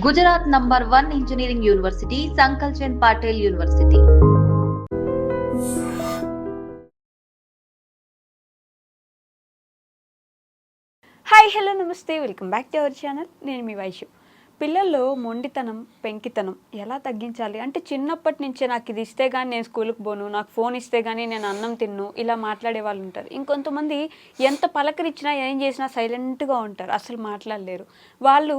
Gujarat number 1 engineering university Sankalchand Patel university. Hi hello నమస్తే, welcome back to our channel. నేను మీ వైషు. పిల్లల్లో మొండితనం, పెంకితనం ఎలా తగ్గించాలి అంటే చిన్నప్పటి నుంచే నాకు ఇది ఇస్తే కానీ నేను స్కూల్కి పోను, నాకు ఫోన్ ఇస్తే కానీ నేను అన్నం తిన్ను, ఇలా మాట్లాడే వాళ్ళు ఉంటారు. ఇంకొంతమంది ఎంత పలకరించినా ఏం చేసినా సైలెంట్గా ఉంటారు, అసలు మాట్లాడలేరు. వాళ్ళు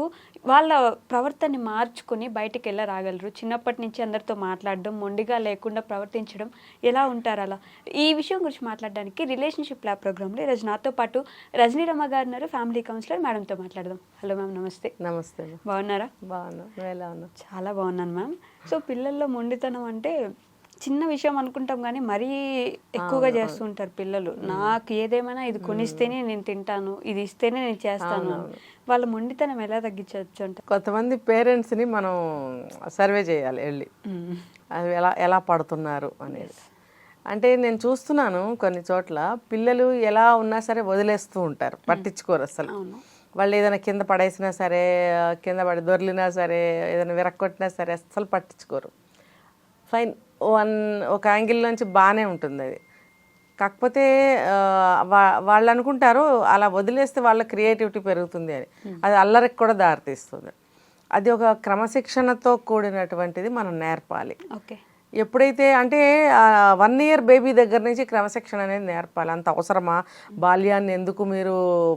వాళ్ళ ప్రవర్తనని మార్చుకొని బయటికి వెళ్ళి రాగలరు. చిన్నప్పటి నుంచి అందరితో మాట్లాడడం, మొండిగా లేకుండా ప్రవర్తించడం ఎలా ఉంటారు అలా. ఈ విషయం గురించి మాట్లాడడానికి రిలేషన్షిప్ ల్యాబ్ ప్రోగ్రాంలో ఈరోజు నాతో పాటు రజనీ రమ గారు ఉన్నారు, ఫ్యామిలీ కౌన్సిలర్. మేడంతో మాట్లాడదాం. హలో మ్యామ్, నమస్తే. నమస్తే. బాగున్నారా? బాగున్నా. నువ్వు ఎలా ఉన్నావు? చాలా బాగున్నాను మ్యామ్. సో పిల్లల్లో మొండితనం అంటే చిన్న విషయం అనుకుంటాం కానీ మరీ ఎక్కువగా చేస్తుంటారు పిల్లలు. నాకు ఏదేమైనా ఇది కొనిస్తేనే నేను తింటాను, ఇది ఇస్తేనే నేను చేస్తాను. వాళ్ళ మొండితనం ఎలా తగ్గించవచ్చు అంటే కొంతమంది పేరెంట్స్ని మనం సర్వే చేయాలి వెళ్ళి, అది ఎలా పడుతున్నారు అనేది. అంటే నేను చూస్తున్నాను కొన్ని చోట్ల పిల్లలు ఎలా ఉన్నా సరే వదిలేస్తూ ఉంటారు, పట్టించుకోరు అసలు. వాళ్ళు ఏదైనా కింద పడేసినా సరే, కింద పడి దొర్లినా సరే, ఏదైనా విరక్కొట్టినా సరే అస్సలు పట్టించుకోరు. ఫైన్, ఒక యాంగిల్ నుంచి బాగానే ఉంటుంది అది. కాకపోతే వాళ్ళు అనుకుంటారు అలా వదిలేస్తే వాళ్ళ క్రియేటివిటీ పెరుగుతుంది అని. అది అల్లరికి కూడా దారితీస్తుంది. అది ఒక క్రమశిక్షణతో కూడినటువంటిది మనం నేర్పాలి. ఓకే. ఎప్పుడైతే అంటే 1 year బేబీ దగ్గర నుంచి క్రమశిక్షణ అనేది నేర్పాలి. అంత అవసరమా? బాల్యాన్ని ఎందుకు మీరు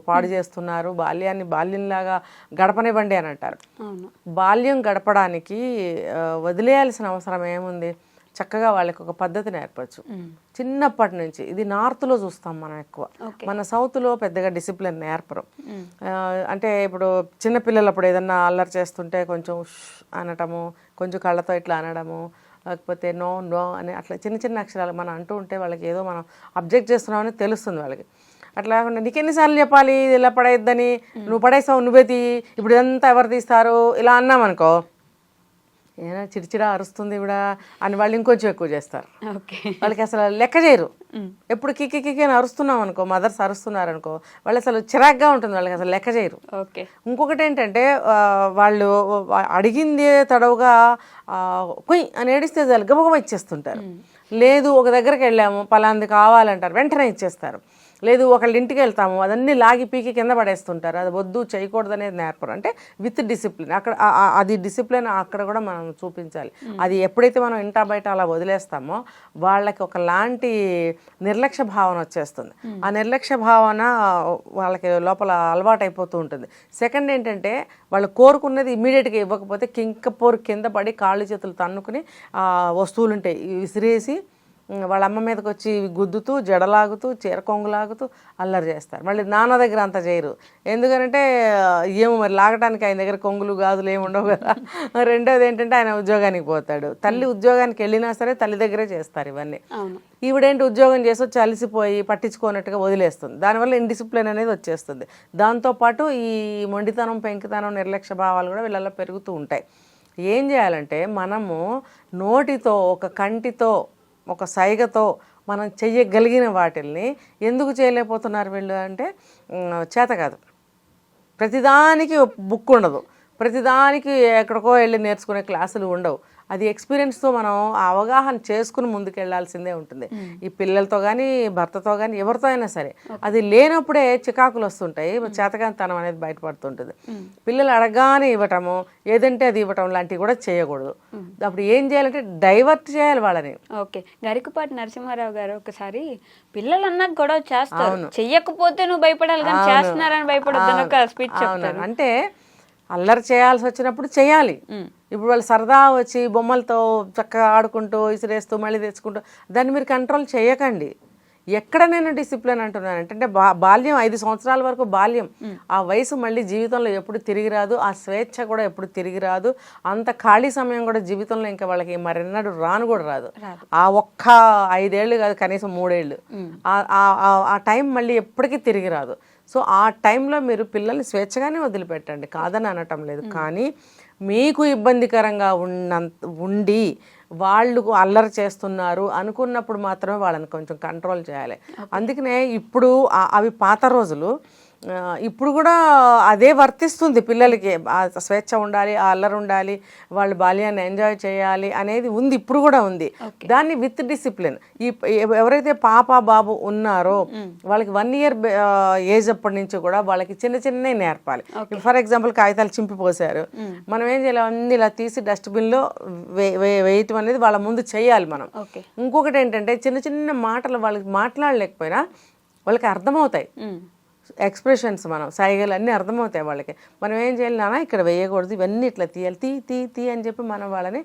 పాడు చేస్తున్నారు, బాల్యాన్ని బాల్యంలాగా గడపనివ్వండి అని అంటారు. బాల్యం గడపడానికి వదిలేయాల్సిన అవసరం ఏముంది? చక్కగా వాళ్ళకి ఒక పద్ధతి నేర్పచ్చు చిన్నప్పటి నుంచి. ఇది నార్త్లో చూస్తాం మనం ఎక్కువ, మన సౌత్లో పెద్దగా డిసిప్లిన్ నేర్పరు. అంటే ఇప్పుడు చిన్నపిల్లలప్పుడు ఏదన్నా అల్లరి చేస్తుంటే కొంచెం అనటము, కొంచెం కళ్ళతో ఇట్లా అనడము, లేకపోతే నో నో అని అట్లా చిన్న చిన్న అక్షరాలు మనం అంటూ ఉంటే వాళ్ళకి ఏదో మనం అబ్జెక్ట్ చేస్తున్నామని తెలుస్తుంది వాళ్ళకి. అట్లా కాకుండా నీకెన్నిసార్లు చెప్పాలి ఇది ఇలా పడేద్దని, నువ్వు పడేసావు నువ్వే తీ, ఇప్పుడు ఇదంతా ఎవరు తీస్తారు, ఇలా అన్నామనుకో ఏదైనా చిడిచిడా అరుస్తుంది ఇవిడ అని వాళ్ళు ఇంకొంచెం ఎక్కువ చేస్తారు. వాళ్ళకి అసలు లెక్క చేయరు. ఎప్పుడు కిక్కి కిక్కి అని అరుస్తున్నాం అనుకో, మదర్స్ అరుస్తున్నారు అనుకో, వాళ్ళు అసలు చిరాగ్గా ఉంటుంది, వాళ్ళకి అసలు లెక్క చేయరు. ఇంకొకటి ఏంటంటే వాళ్ళు అడిగింది తడవుగా కొయ్ అని ఏడిస్తే చాలు గబగబా ఇచ్చేస్తుంటారు. లేదు ఒక దగ్గరికి వెళ్ళాము పలాంది కావాలంటారు, వెంటనే ఇచ్చేస్తారు. లేదు ఒకళ్ళ ఇంటికి వెళ్తాము, అదన్నీ లాగి పీకి కింద పడేస్తుంటారు. అది వద్దు, చేయకూడదు అనేది నేర్పరు. అంటే విత్ డిసిప్లిన్ అక్కడ అది డిసిప్లిన్ అక్కడ కూడా మనం చూపించాలి. అది ఎప్పుడైతే మనం ఇంటా బయట అలా వదిలేస్తామో వాళ్ళకి ఒకలాంటి నిర్లక్ష్య భావన వచ్చేస్తుంది. ఆ నిర్లక్ష్య భావన వాళ్ళకి లోపల అలవాటు అయిపోతూ ఉంటుంది. సెకండ్ ఏంటంటే వాళ్ళు కోరుకున్నది ఇమ్మీడియట్గా ఇవ్వకపోతే కింకపోరు కింద పడి కాళ్ళు చేతులు తన్నుకుని వస్తువులు ఉంటాయి విసిరేసి వాళ్ళ అమ్మ మీదకి వచ్చి గుద్దుతూ, జడలాగుతూ, చీర కొంగులాగుతూ అల్లరి చేస్తారు. మళ్ళీ నాన్న దగ్గర అంత చేయరు. ఎందుకంటే ఏమో మరి లాగటానికి ఆయన దగ్గర కొంగులు గాజులు ఏమి ఉండవు కదా. రెండోది ఏంటంటే ఆయన ఉద్యోగానికి పోతాడు. తల్లి ఉద్యోగానికి వెళ్ళినా సరే తల్లి దగ్గరే చేస్తారు ఇవన్నీ. ఈవిడేంటి ఉద్యోగం చేసి వచ్చి అలసిపోయి పట్టించుకోనట్టుగా వదిలేస్తుంది. దానివల్ల ఇండిసిప్లిన్ అనేది వచ్చేస్తుంది. దాంతోపాటు ఈ మొండితనం, పెంకితనం, నిర్లక్ష్య భావాలు కూడా వీళ్ళల్లో పెరుగుతూ ఉంటాయి. ఏం చేయాలంటే మనము నోటితో, ఒక కంటితో, ఒక సైగతో మనం చెయ్యగలిగిన వాటిల్ని ఎందుకు చేయలేకపోతున్నారు వీళ్ళు అంటే చేత కాదు. ప్రతిదానికి బుక్ ఉండదు, ప్రతిదానికి ఎక్కడికో వెళ్ళి నేర్చుకునే క్లాసులు ఉండవు. అది ఎక్స్పీరియన్స్తో మనం ఆ అవగాహన చేసుకుని ముందుకు వెళ్ళాల్సిందే ఉంటుంది. ఈ పిల్లలతో కానీ, భర్తతో కానీ, ఎవరితో అయినా సరే. అది లేనప్పుడే చికాకులు వస్తుంటాయి, చేతకానితనం అనేది బయటపడుతుంటుంది. పిల్లలు అడగానే ఇవ్వటము, ఏదంటే అది ఇవ్వటం లాంటివి కూడా చేయకూడదు. అప్పుడు ఏం చేయాలంటే డైవర్ట్ చేయాలి వాళ్ళని. ఓకే. గరికపాటి నరసింహారావు గారు ఒకసారి పిల్లలు అన్నాక గొడవ చేస్తారు, చెయ్యకపోతే నువ్వు భయపడాలి కానీ చేస్తున్నారని భయపడొద్దని ఒక స్పీచ్ చెప్తారు. అంటే అల్లరి చేయాల్సి వచ్చినప్పుడు చేయాలి. ఇప్పుడు వాళ్ళు సరదా వచ్చి బొమ్మలతో చక్కగా ఆడుకుంటూ ఇసిరేస్తూ మళ్ళీ తెచ్చుకుంటూ దాన్ని మీరు కంట్రోల్ చేయకండి. ఎక్కడ నేను డిసిప్లిన్ అంటున్నాను అంటే బాల్యం 5 సంవత్సరాల వరకు బాల్యం. ఆ వయసు మళ్ళీ జీవితంలో ఎప్పుడు తిరిగి రాదు. ఆ స్వేచ్ఛ కూడా ఎప్పుడు తిరిగి రాదు. అంత ఖాళీ సమయం కూడా జీవితంలో ఇంకా వాళ్ళకి మరెన్నడూ రాను కూడా రాదు. ఆ ఒక్క 5 ఏళ్ళు కాదు, కనీసం 3 ఏళ్ళు ఆ టైం మళ్ళీ ఎప్పటికీ తిరిగి రాదు. సో ఆ టైంలో మీరు పిల్లల్ని స్వేచ్ఛగానే వదిలిపెట్టండి, కాదని అనటం లేదు. కానీ మీకు ఇబ్బందికరంగా ఉండి వాళ్ళు అల్లరి చేస్తున్నారు అనుకున్నప్పుడు మాత్రమే వాళ్ళని కొంచెం కంట్రోల్ చేయాలి. అందుకనే ఇప్పుడు అవి పాత రోజులు. ఇప్పుడు కూడా అదే వర్తిస్తుంది పిల్లలకి. ఆ స్వేచ్ఛ ఉండాలి, ఆ అల్లరి ఉండాలి, వాళ్ళు బాల్యాన్ని ఎంజాయ్ చేయాలి అనేది ఉంది, ఇప్పుడు కూడా ఉంది. దాన్ని విత్ డిసిప్లిన్ ఎవరైతే పాప బాబు ఉన్నారో వాళ్ళకి 1 year ఏజ్ అప్పటి నుంచి కూడా వాళ్ళకి చిన్న చిన్నవి నేర్పాలి. ఫర్ ఎగ్జాంపుల్ కాగితాలు చింపిపోసారు, మనం ఏం చేయాలి, అన్ని ఇలా తీసి డస్ట్బిన్లో వేయటం అనేది వాళ్ళ ముందు చేయాలి మనం. ఇంకొకటి ఏంటంటే చిన్న చిన్న మాటలు వాళ్ళకి మాట్లాడలేకపోయినా వాళ్ళకి అర్థమవుతాయి, ఎక్స్ప్రెషన్స్ మనం సైగలు అన్నీ అర్థమవుతాయి వాళ్ళకి. మనం ఏం చేయాలి, నాన్న ఇక్కడ వేయకూడదు, ఇవన్నీ ఇట్లా తీయాలి, తీ అని చెప్పి మనం వాళ్ళని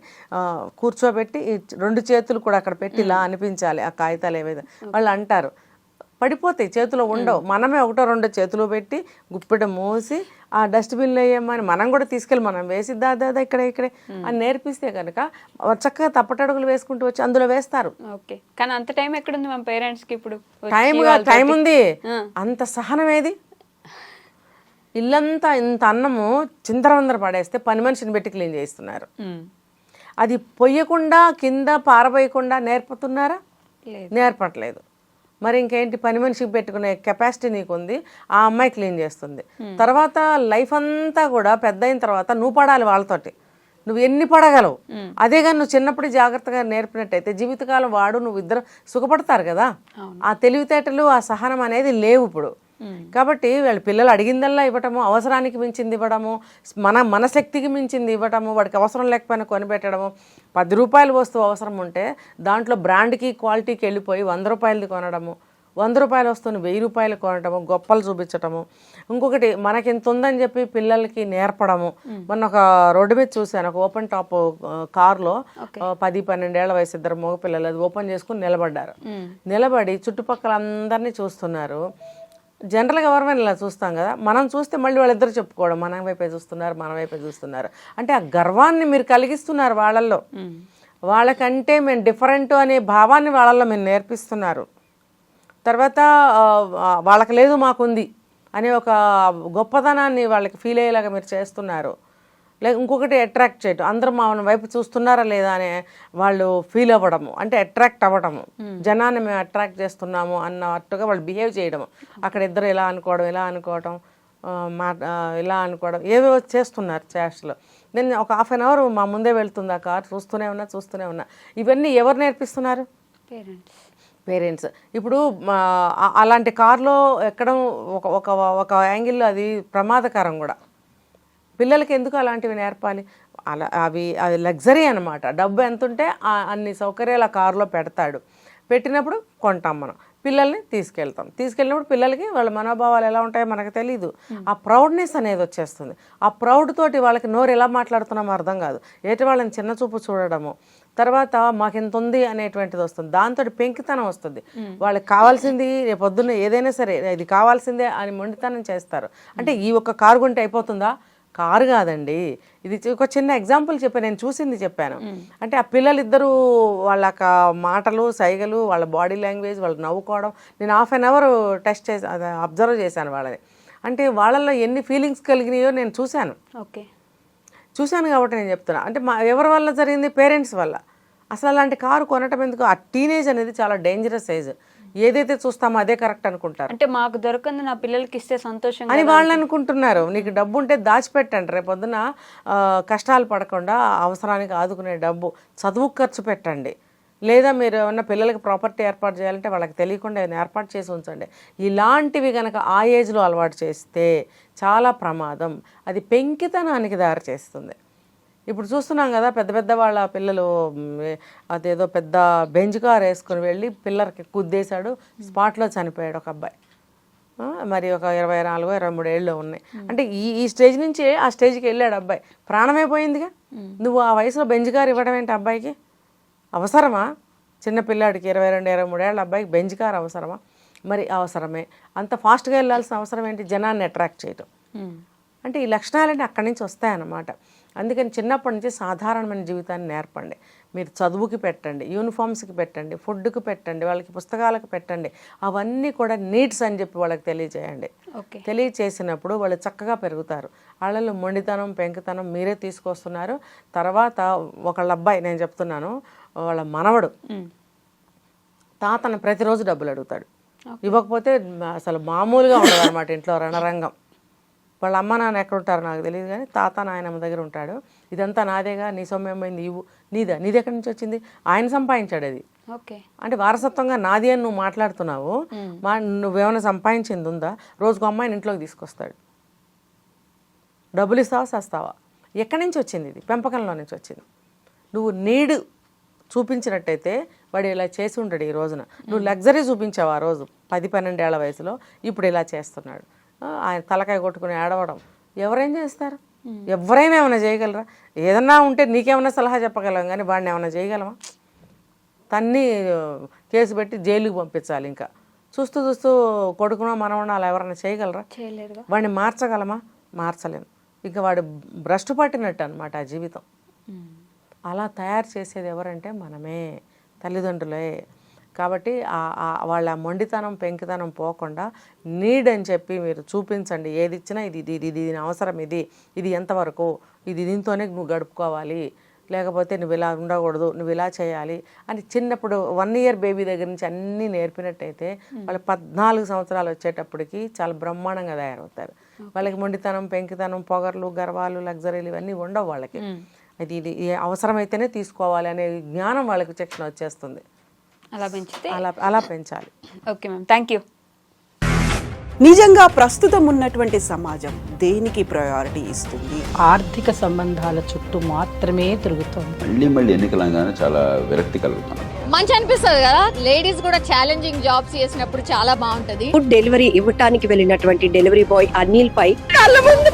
కూర్చోబెట్టి 2 చేతులు కూడా అక్కడ పెట్టి ఇలా అనిపించాలి ఆ కాగితాలు ఏవైతే. వాళ్ళు అంటారు, పడిపోతాయి, చేతిలో ఉండవు. మనమే 1-2 చేతులు పెట్టి గుప్పెట మోసి ఆ డస్ట్బిన్లో వేయమని మనం కూడా తీసుకెళ్ళి మనం వేసి దాదా ఇక్కడే అని నేర్పిస్తే కనుక చక్కగా తప్పటడుగులు వేసుకుంటూ వచ్చి అందులో వేస్తారు. ఓకే, కానీ అంత టైం ఎక్కడుంది మన పేరెంట్స్కి? ఇప్పుడు టైం ఉంది, అంత సహనం ఏది? ఇల్లంతా ఇంత అన్నము చిందరవందర పడేస్తే పని మనిషిని పెట్టి క్లీన్ చేస్తున్నారు. అది పొయ్యకుండా కింద పారబోయకుండా నేర్పుతున్నారా? నేర్పట్లేదు. మరి ఇంకేంటి, పని మనిషికి పెట్టుకునే కెపాసిటీ నీకుంది, ఆ అమ్మాయి క్లీన్ చేస్తుంది. తర్వాత లైఫ్ అంతా కూడా పెద్ద అయిన తర్వాత నువ్వు పడాలి వాళ్ళతోటి, నువ్వు ఎన్ని పడగలవు. అదే కానీ నువ్వు చిన్నప్పుడు జాగ్రత్తగా నేర్పినట్టయితే జీవితకాలం వాడు నువ్వు ఇద్దరు సుఖపడతారు కదా. ఆ తెలివితేటలు ఆ సహనం అనేది లేవు ఇప్పుడు. కాబట్టి వాళ్ళ పిల్లలు అడిగిందల్లా ఇవ్వటము, అవసరానికి మించింది ఇవ్వడము, మన శక్తికి మించింది ఇవ్వటము, వాడికి అవసరం లేకపోయినా కొనిపెట్టడము. 10 రూపాయల వస్తువు అవసరం ఉంటే దాంట్లో బ్రాండ్కి క్వాలిటీకి వెళ్ళిపోయి 100 రూపాయలది కొనడము, 100 రూపాయల వస్తువుని 1000 రూపాయలు కొనడము, గొప్పలు చూపించటము. ఇంకొకటి మనకి ఇంత ఉందని చెప్పి పిల్లలకి నేర్పడము. మొన్న ఒక రోడ్డు మీద చూశాను, ఒక ఓపెన్ టాప్ కారులో 10-12 ఏళ్ల వయసు 2 మగ పిల్లలు అది ఓపెన్ చేసుకుని నిలబడ్డారు. నిలబడి చుట్టుపక్కల అందరినీ చూస్తున్నారు. జనరల్గా ఎవరైనా ఇలా చూస్తాం కదా, మనం చూస్తే మళ్ళీ వాళ్ళిద్దరు చెప్పుకోవడం, మన వైపే చూస్తున్నారు అంటే ఆ గర్వాన్ని మీరు కలిగిస్తున్నారు వాళ్ళల్లో. వాళ్ళకంటే మేము డిఫరెంట్ అనే భావాన్ని వాళ్ళల్లో మీరు నేర్పిస్తున్నారు. తర్వాత వాళ్ళకి లేదు మాకుంది అనే ఒక గొప్పతనాన్ని వాళ్ళకి ఫీల్ అయ్యేలాగా మీరు చేస్తున్నారు. ఇంకొకటి అట్రాక్ట్ చేయటం, అందరూ మా వైపు చూస్తున్నారా లేదా అనే వాళ్ళు ఫీల్ అవ్వడము, అంటే అట్రాక్ట్ అవ్వడము, జనాన్ని మేము అట్రాక్ట్ చేస్తున్నాము అన్నట్టుగా వాళ్ళు బిహేవ్ చేయడము. అక్కడ ఇద్దరు ఇలా అనుకోవడం ఇలా అనుకోవడం ఏవో చేస్తున్నారు చేష్టలు. నేను ఒక 1/2 hour మా ముందే వెళ్తుంది ఆ కార్, చూస్తూనే ఉన్నా. ఇవన్నీ ఎవరు నేర్పిస్తున్నారు? పేరెంట్స్. ఇప్పుడు అలాంటి కార్లో ఎక్కడం ఒక యాంగిల్లో అది ప్రమాదకరం కూడా. పిల్లలకి ఎందుకు అలాంటివి నేర్పాలి? అది లగ్జరీ అనమాట. డబ్బు ఎంత ఉంటే అన్ని సౌకర్యాలు ఆ కారులో పెడతాడు. పెట్టినప్పుడు కొంటాం మనం, పిల్లల్ని తీసుకెళ్ళినప్పుడు పిల్లలకి వాళ్ళ మనోభావాలు ఎలా ఉంటాయో మనకు తెలీదు. ఆ ప్రౌడ్నెస్ అనేది వచ్చేస్తుంది. ఆ ప్రౌడ్ తోటి వాళ్ళకి నోరు ఎలా మాట్లాడుతున్నామో అర్థం కాదు. ఏటి వాళ్ళని చిన్న చూపు చూడడము, తర్వాత మాకింత ఉంది అనేటువంటిది వస్తుంది. దాంతో పెంకితనం వస్తుంది. వాళ్ళకి కావాల్సింది రేపొద్దున్న ఏదైనా సరే ఇది కావాల్సిందే అని మొండితనం చేస్తారు. అంటే ఈ ఒక్క కారు కొంటే అయిపోతుందా? కారు కాదండి, ఇది ఒక చిన్న ఎగ్జాంపుల్ చెప్పాను, నేను చూసింది చెప్పాను. అంటే ఆ పిల్లలిద్దరూ వాళ్ళ మాటలు సైగలు, వాళ్ళ బాడీ లాంగ్వేజ్, వాళ్ళు నవ్వుకోవడం, నేను 1/2 hour టెస్ట్ చేసి అబ్జర్వ్ చేశాను వాళ్ళని. అంటే వాళ్ళల్లో ఎన్ని ఫీలింగ్స్ కలిగినాయో నేను చూశాను కాబట్టి నేను చెప్తున్నా. అంటే ఎవరి వల్ల జరిగింది? పేరెంట్స్ వల్ల. అసలు అలాంటి కారు కొనటం ఎందుకు? ఆ టీనేజ్ అనేది చాలా డేంజరస్ ఏజ్. ఏదైతే చూస్తామో అదే కరెక్ట్ అనుకుంటారు. అంటే మాకు దొరకంది నా పిల్లలకి ఇస్తే సంతోషం అని వాళ్ళు అనుకుంటున్నారు. నీకు డబ్బు ఉంటే దాచిపెట్టండి, రేపొద్దున కష్టాలు పడకుండా అవసరానికి ఆదుకునే డబ్బు చదువుకు ఖర్చు పెట్టండి. లేదా మీరు ఏమన్నా పిల్లలకి ప్రాపర్టీ ఏర్పాటు చేయాలంటే వాళ్ళకి తెలియకుండా ఏర్పాటు చేసి ఉంచండి. ఇలాంటివి కనుక ఆ ఏజ్లో అలవాటు చేస్తే చాలా ప్రమాదం. అది పెంకితనానికి దారి చేస్తుంది. ఇప్పుడు చూస్తున్నాం కదా, పెద్ద వాళ్ళ పిల్లలు అదేదో పెద్ద బెంచ్ కార్ వేసుకుని వెళ్ళి పిల్లలకి కుద్దేశాడు, స్పాట్లో చనిపోయాడు ఒక అబ్బాయి. మరి ఒక 24-23 ఏళ్ళు ఉన్నాయి. అంటే ఈ స్టేజ్ నుంచి ఆ స్టేజ్కి వెళ్ళాడు అబ్బాయి, ప్రాణమైపోయిందిగా. నువ్వు ఆ వయసులో బెంచ్ కార్ ఇవ్వడం ఏంటి అబ్బాయికి? అవసరమా? చిన్న పిల్లాడికి 22-23 ఏళ్ళ అబ్బాయికి బెంచ్ కార్ అవసరమా? మరి అవసరమే. అంత ఫాస్ట్గా వెళ్ళాల్సిన అవసరం ఏంటి? జనాన్ని అట్రాక్ట్ చేయటం. అంటే ఈ లక్షణాలన్నీ అక్కడి నుంచి వస్తాయన్నమాట. అందుకని చిన్నప్పటి నుంచి సాధారణమైన జీవితాన్ని నేర్పండి. మీరు చదువుకి పెట్టండి, యూనిఫామ్స్కి పెట్టండి, ఫుడ్కి పెట్టండి, వాళ్ళకి పుస్తకాలకు పెట్టండి. అవన్నీ కూడా నీడ్స్ అని చెప్పి వాళ్ళకి తెలియజేయండి. తెలియచేసినప్పుడు వాళ్ళు చక్కగా పెరుగుతారు. వాళ్ళలో మొండితనం పెంకితనం మీరే తీసుకొస్తున్నారు. తర్వాత ఒకళ్ళ అబ్బాయి, నేను చెప్తున్నాను, వాళ్ళ మనవడు తాతను ప్రతిరోజు డబ్బులు అడుగుతాడు. ఇవ్వకపోతే అసలు మామూలుగా ఉండదు అనమాట ఇంట్లో రణరంగం. వాళ్ళ అమ్మ నాన్న ఎక్కడ ఉంటారో నాకు తెలియదు కానీ తాత నాయనమ్మ దగ్గర ఉంటాడు. ఇదంతా నాదేగా, నీ సొమ్ము అయింది ఇవ్వు, నీది ఎక్కడి నుంచి వచ్చింది, ఆయన సంపాదించాడు అది. ఓకే, అంటే వారసత్వంగా నాది అని నువ్వు మాట్లాడుతున్నావు. నువ్వేమైనా సంపాదించింది ఉందా? రోజుకు అమ్మాయిని ఇంట్లోకి తీసుకొస్తాడు, డబ్బులు ఇస్తావా సస్తావా? ఎక్కడి నుంచి వచ్చింది ఇది? పెంపకంలో నుంచి వచ్చింది. నువ్వు నీడు చూపించినట్టయితే వాడు ఇలా చేసి ఉంటాడు ఈ రోజున. నువ్వు లగ్జరీ చూపించావు ఆ రోజు 10-12 ఏళ్ల వయసులో, ఇప్పుడు ఇలా చేస్తున్నాడు. ఆయన తలకాయ కొట్టుకుని ఏడవడం ఎవరేం చేస్తారు? ఎవరైనా ఏమైనా చేయగలరా? ఏదన్నా ఉంటే నీకేమైనా సలహా చెప్పగలం కానీ వాడిని ఏమైనా చేయగలమా? తన్ని కేసు పెట్టి జైలుకి పంపించాలి. ఇంకా చూస్తూ చూస్తూ కొడుకునో మనవనో అలా ఎవరైనా చేయగలరా? చేయలేరు. వాడిని మార్చగలమా? మార్చలేము. ఇంకా వాడు భ్రష్టు పట్టినట్టు అనమాట ఆ జీవితం. అలా తయారు చేసేది ఎవరంటే మనమే, తల్లిదండ్రులే. కాబట్టి వాళ్ళ మొండితనం పెంకితనం పోకుండా నీడ్ అని చెప్పి మీరు చూపించండి. ఏది ఇచ్చినా ఇది అవసరం, ఇది ఎంతవరకు, ఇది దీంతోనే నువ్వు గడుపుకోవాలి, లేకపోతే నువ్వు ఇలా ఉండకూడదు, నువ్వు ఇలా చేయాలి అని చిన్నప్పుడు 1 year బేబీ దగ్గర నుంచి అన్నీ నేర్పినట్టయితే వాళ్ళు 14 సంవత్సరాలు వచ్చేటప్పటికి చాలా బ్రహ్మాండంగా తయారవుతారు. వాళ్ళకి మొండితనం పెంకితనం పొగర్లు గర్వాలు లగ్జరీలు ఇవన్నీ ఉండవు వాళ్ళకి. ఇది అవసరమైతేనే తీసుకోవాలి అనే జ్ఞానం వాళ్ళకి శిక్షణ వచ్చేస్తుంది. అలా పెంచితే అలా పెంచాలి. Okay ma'am, thank you. నిజంగా ప్రస్తుతం ఉన్నటువంటి సమాజం దేనికి ప్రయారిటీ ఇస్తుంది? ఆర్థిక సంబంధాల చుట్టూ మాత్రమే తిరుగుతోంది. మళ్ళీ ఎన్నికలంగానే చాలా విరక్తి కలుగుతాను. మంచి అనిపిస్తుంది కదా, లేడీస్ కూడా ఛాలెంజింగ్ జాబ్స్ చేసినప్పుడు చాలా బాగుంటది. ఫుడ్ డెలివరీ ఇవ్వటానికి వెళ్ళినటువంటి డెలివరీ బాయ్ అనిల్ పై కళ్ళ ముందు